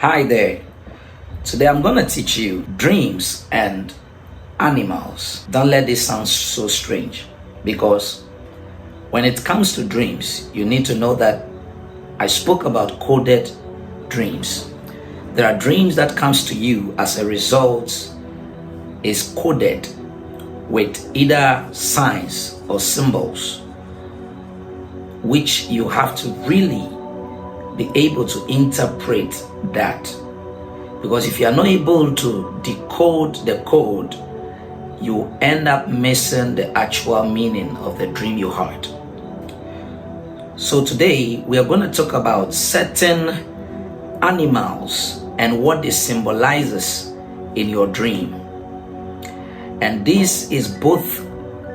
Hi there. Today I'm going to teach you dreams and animals. Don't let this sound so strange, because when it comes to dreams, you need to know that I spoke about coded dreams. There are dreams that comes to you as a result is coded with either signs or symbols, which you have to really be able to interpret that. Because if you are not able to decode the code, you end up missing the actual meaning of the dream you heard. So today we are going to talk about certain animals and what they symbolizes in your dream. And this is both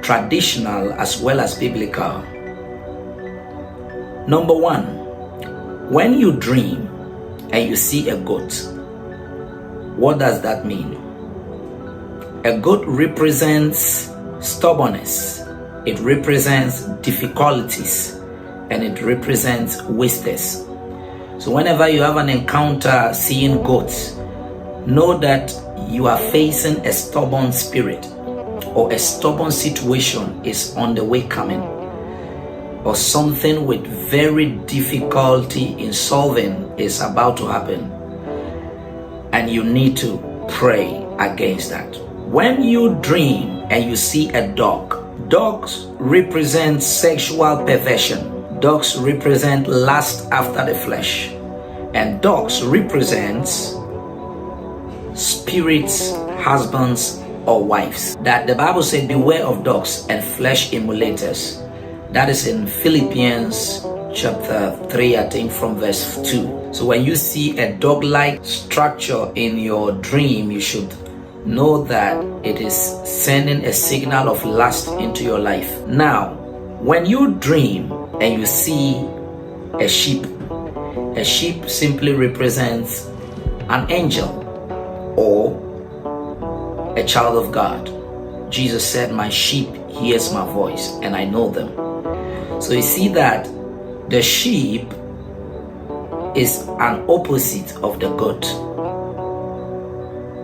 traditional as well as biblical. Number one, when you dream and you see a goat, what does that mean? A goat represents stubbornness, it represents difficulties, and it represents wastes. So whenever you have an encounter seeing goats, know that you are facing a stubborn spirit, or a stubborn situation is on the way coming, or something with very difficulty in solving is about to happen, and you need to pray against that. When you dream and you see a dog, dogs represent sexual perversion, dogs represent lust after the flesh, and dogs represent spirits, husbands or wives. That the Bible said, beware of dogs and flesh emulators. That is in Philippians chapter 3, I think from verse 2. So when you see a dog-like structure in your dream, you should know that it is sending a signal of lust into your life. Now, when you dream and you see a sheep simply represents an angel or a child of God. Jesus said, my sheep hears my voice and I know them. So you see that the sheep is an opposite of the goat.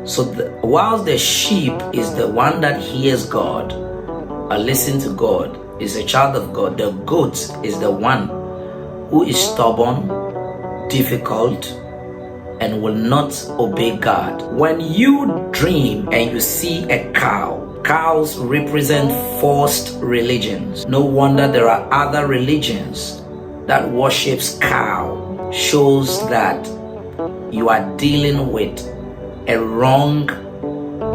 So while the sheep is the one that hears God or listens to God, is a child of God, the goat is the one who is stubborn, difficult, and will not obey God. When you dream and you see a cow, cows represent forced religions. No wonder there are other religions that worships cow. Shows that you are dealing with a wrong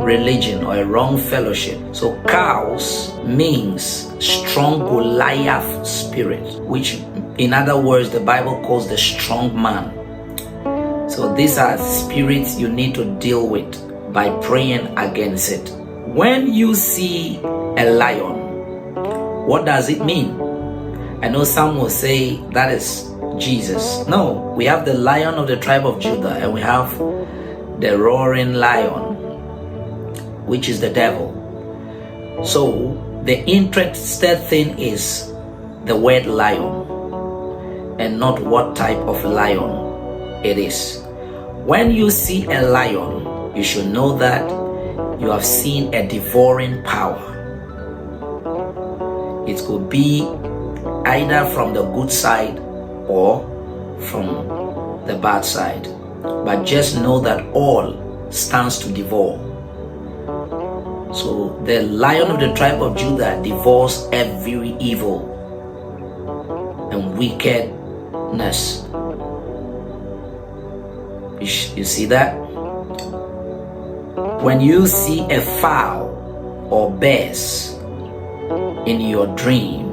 religion or a wrong fellowship. So cows means strong Goliath spirit, which in other words the Bible calls the strong man. So these are spirits you need to deal with by praying against it. When you see a lion, what does it mean? I know some will say that is Jesus. No, we have the Lion of the tribe of Judah, and we have the roaring lion, which is the devil. So the interesting thing is the word lion and not what type of lion it is. When you see a lion, you should know that you have seen a devouring power. It could be either from the good side or from the bad side. But just know that all stands to devour. So the Lion of the tribe of Judah devours every evil and wickedness. You see that? When you see a fowl or bears in your dream,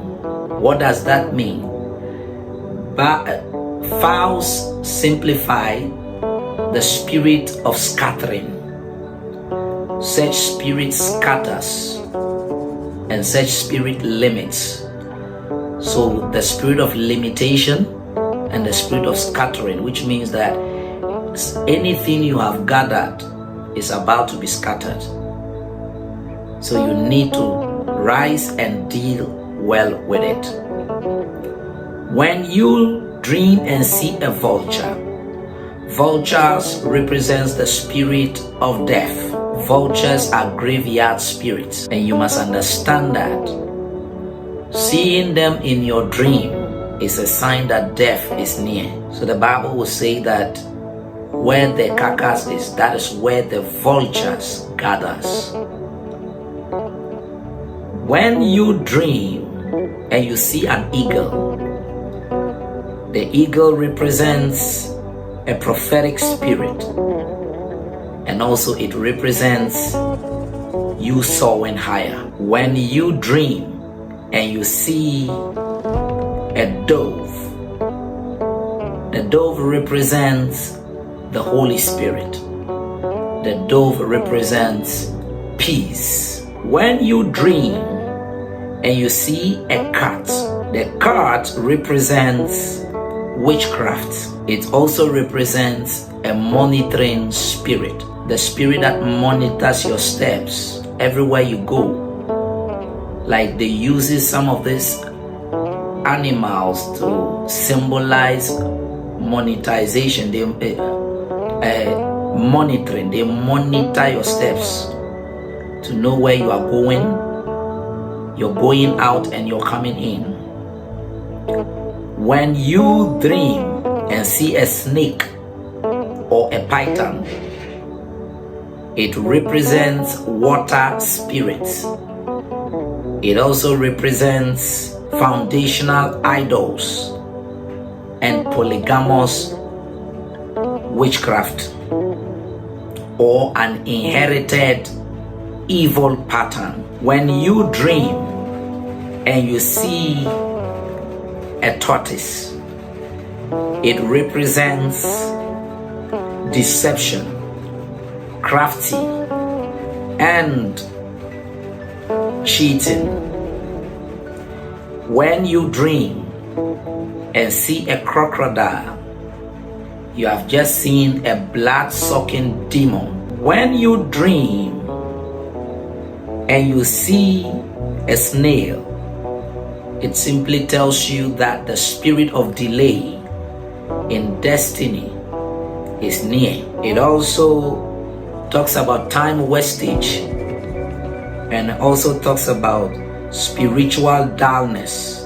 what does that mean? Fowls simplify the spirit of scattering. Such spirit scatters and such spirit limits. So the spirit of limitation and the spirit of scattering, which means that anything you have gathered is about to be scattered. So you need to rise and deal well with it. When you dream and see a vulture, Vultures represents the spirit of death. Vultures are graveyard spirits, and you must understand that seeing them in your dream is a sign that death is near. So the Bible will say that where the carcass is, that is where the vultures gathers. When you dream and you see an eagle, the eagle represents a prophetic spirit, and also it represents you soaring higher. When you dream and you see a dove, the dove represents the Holy Spirit. The dove represents peace. When you dream and you see a cat, the cat represents witchcraft. It also represents a monitoring spirit, the spirit that monitors your steps everywhere you go. Like they use some of these animals to symbolize monetization. They monitoring. They monitor your steps to know where you are going. You're going out and you're coming in. When you dream and see a snake or a python, it represents water spirits. It also represents foundational idols and polygamous witchcraft, or an inherited evil pattern. When you dream and you see a tortoise, it represents deception, crafty, and cheating. When you dream and see a crocodile, you have just seen a blood-sucking demon. When you dream and you see a snail, it simply tells you that the spirit of delay in destiny is near. It also talks about time wastage, and also talks about spiritual dullness.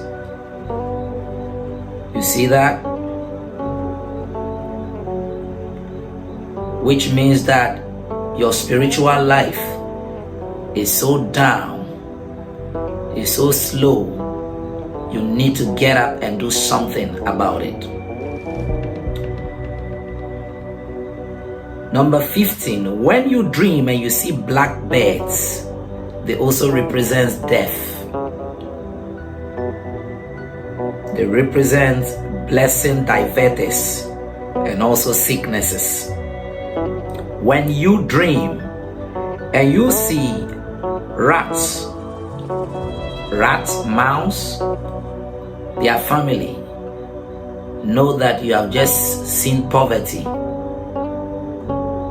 You see that? Which means that your spiritual life is so down, is so slow. You need to get up and do something about it. Number 15, when you dream and you see black birds, they also represent death. They represent blessing diverters and also sicknesses. When you dream and you see rats, mouse, their family, know that you have just seen poverty,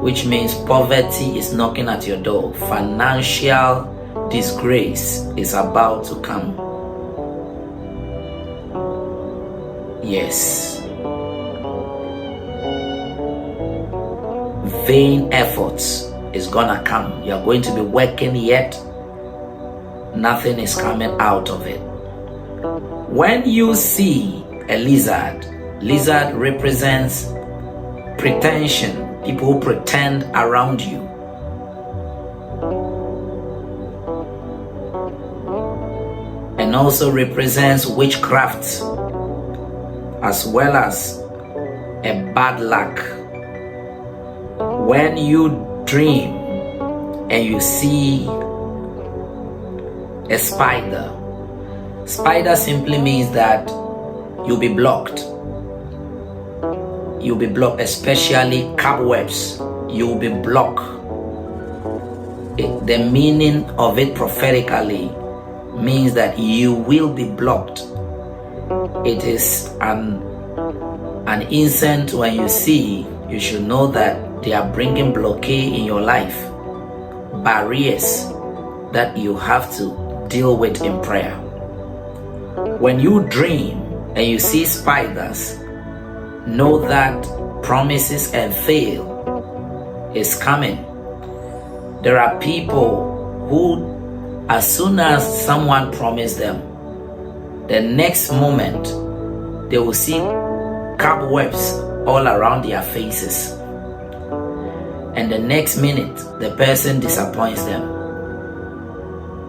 which means poverty is knocking at your door. Financial disgrace is about to come. Yes. Vain efforts is gonna come. You're going to be working, yet nothing is coming out of it. When you see a lizard represents pretension, people who pretend around you. And also represents witchcraft, as well as a bad luck. When you dream and you see a spider simply means that you'll be blocked. You'll be blocked, especially cobwebs. You'll be blocked. The meaning of it prophetically means that you will be blocked. It is an instant when you see, you should know that they are bringing blockade in your life, barriers that you have to deal with in prayer. When you dream and you see spiders, know that promises and fail is coming. There are people who, as soon as someone promised them, the next moment they will see cobwebs all around their faces, and the next minute the person disappoints them.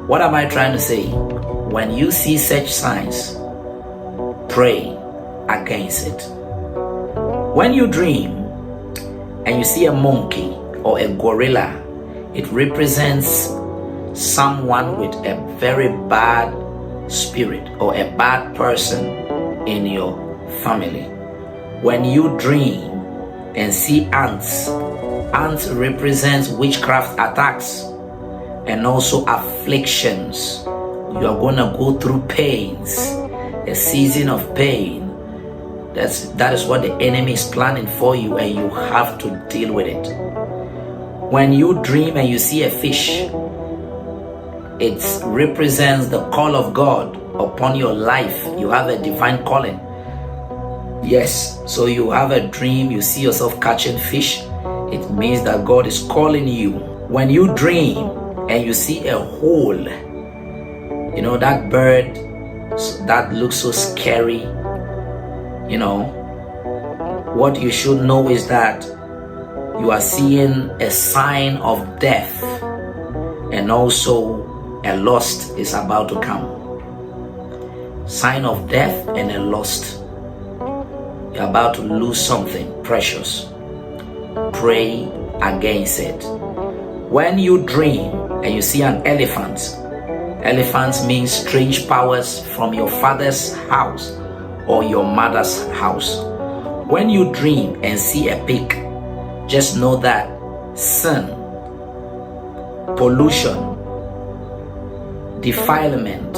What am I trying to say? When you see such signs, pray against it. When you dream and you see a monkey or a gorilla, it represents someone with a very bad spirit or a bad person in your family. When you dream and see ants, ants represents witchcraft attacks and also afflictions. You are going to go through pains, a season of pain. That is what the enemy is planning for you, and you have to deal with it. When you dream and you see a fish, it represents the call of God upon your life. You have a divine calling. Yes, so you have a dream, you see yourself catching fish, it means that God is calling you. When you dream and you see a hole, you know, that bird that looks so scary, you know, what you should know is that you are seeing a sign of death, and also a loss is about to come. Sign of death and a loss. You're about to lose something precious. Pray against it. When you dream and you see an elephant, elephants means strange powers from your father's house or your mother's house. When you dream and see a pig, just know that sin, pollution, defilement,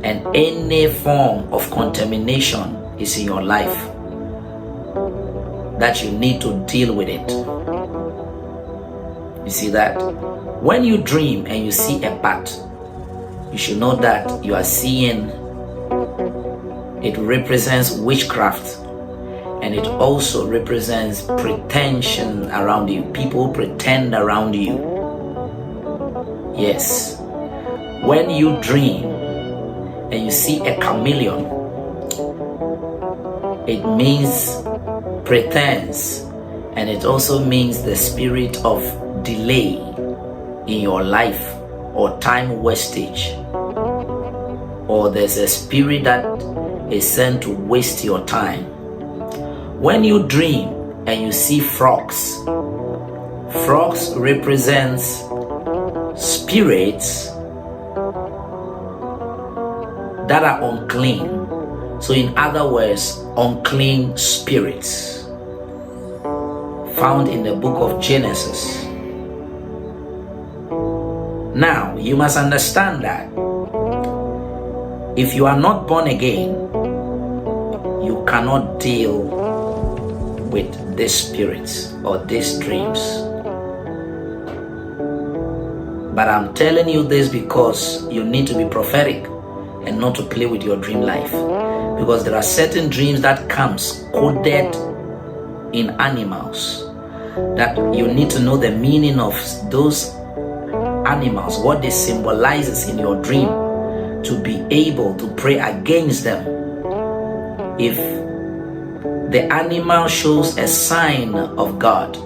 and any form of contamination is in your life, that you need to deal with it. You see that? When you dream and you see a bat, you should know that you are seeing, it represents witchcraft, and it also represents pretension around you. People pretend around you. Yes. When you dream and you see a chameleon, it means pretense, and it also means the spirit of delay in your life, or time wastage, or there's a spirit that is sent to waste your time. When you dream and you see frogs, frogs represents spirits that are unclean. So in other words, unclean spirits found in the book of Genesis. Now, you must understand that if you are not born again, you cannot deal with these spirits or these dreams. But I'm telling you this because you need to be prophetic and not to play with your dream life. Because there are certain dreams that comes coded in animals, that you need to know the meaning of those animals, what they symbolizes in your dream, to be able to pray against them. If the animal shows a sign of God,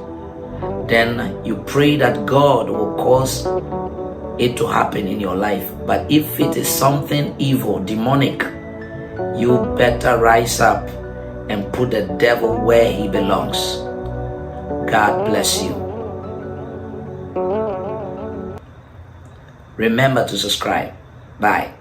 then you pray that God will cause it to happen in your life. But if it is something evil, demonic, you better rise up and put the devil where he belongs. God bless you. Remember to subscribe. Bye.